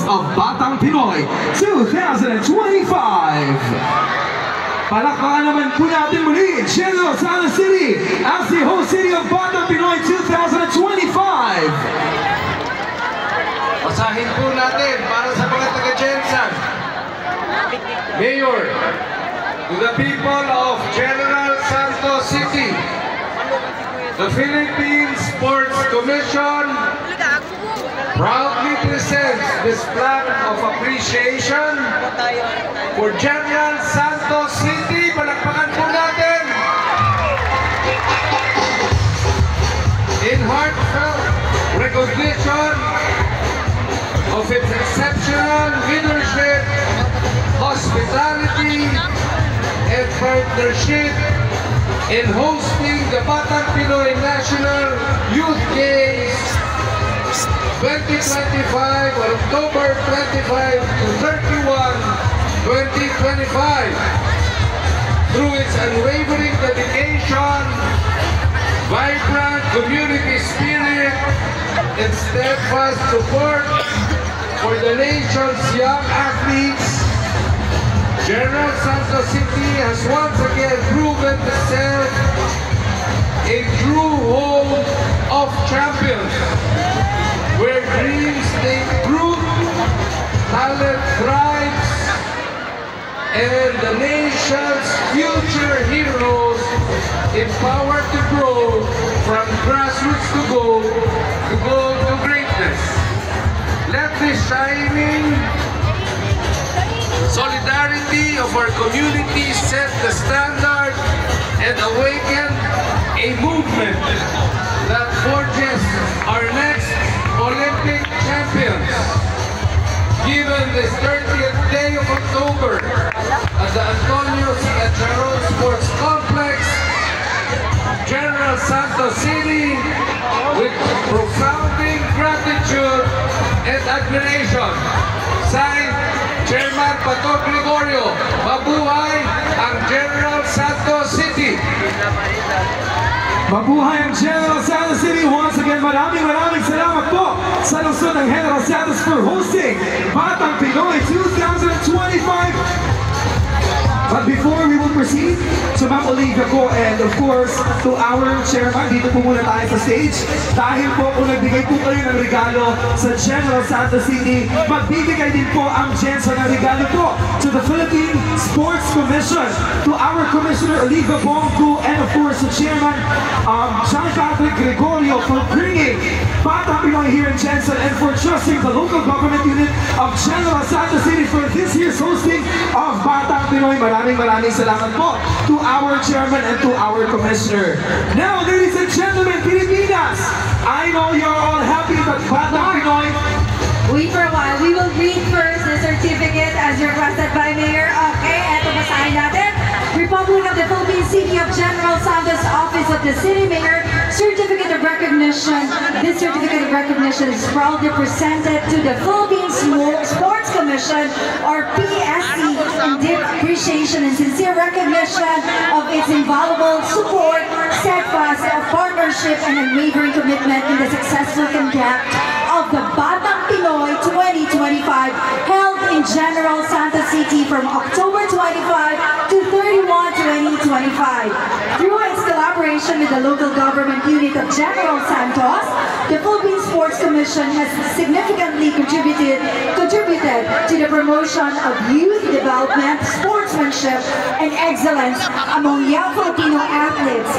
of Batang Pinoy 2025. Palakpakan naman po natin muli General Santos City as the host city of Batang Pinoy 2025. Basahin po natin para sa mga taga-Jensan. Mayor, to the people of General Santos City, the Philippine Sports Commission proudly presents this plaque of appreciation for General Santos City. Palakpakan po natin. In heartfelt recognition of its exceptional leadership, hospitality, and partnership in hosting the Batang Pinoy National Youth Games 2025 on October 25 to 31, 2025. Through its unwavering dedication, vibrant community spirit, and steadfast support for the nation's young athletes, General Santos City has once again proven itself a true home of champions, where dreams take root, talent thrives, and the nation's future heroes empowered to grow from grassroots to greatness. Let this shining solidarity of our community set the standard and awaken a movement that forges our next Olympic champions. Given this 30th day of October at the Antonio C. Acharon Sports Complex, General Santos City, with profounding gratitude and admiration, signed Chairman Pato Gregorio. Mabuhay ang General Santos City! Mabuhay ang General Santos City! Once again, maraming salamat po sa lungsod ng General Santos for hosting Batang Pinoy 2025. But before we will proceed to Ma'am Olivia ko and of course to our chairman, dito po muna tayo sa stage. Dahil po kung nagbigay po kayo ng regalo sa General Santos City, magbibigay din po ang Jensen ng regalo po to the Philippine Sports Commission, to our Commissioner Olivia Bongku, and of course the Chairman Jean Patrick Gregorio for bringing Batang Pinoy here in Jensen and for trusting the local government unit of General Santos City for this year's hosting of Batang Pinoy. Maraming salamat po to our chairman and to our commissioner. Now, ladies and gentlemen, Pilipinas, I know you're all happy that Batang Pinoy. Wait for a while. We will read first the certificate as requested by Mayor. Okay, eto basahin natin. Republic of the Philippines, City of General Santos, Office of the City Mayor, Certificate of Recognition. This Certificate of Recognition is proudly presented to the Philippine Sports Commission, or PSC, in deep appreciation and sincere recognition of its invaluable support, steadfast partnership, and unwavering commitment in the successful conduct of the Batang Pinoy 2025, held in General Santos City from October 25 to 31, 2025. Through its collaboration with the local government unit of General Santos, the Philippine Sports Commission has significantly contributed to the promotion of youth development, sportsmanship, and excellence among young Filipino athletes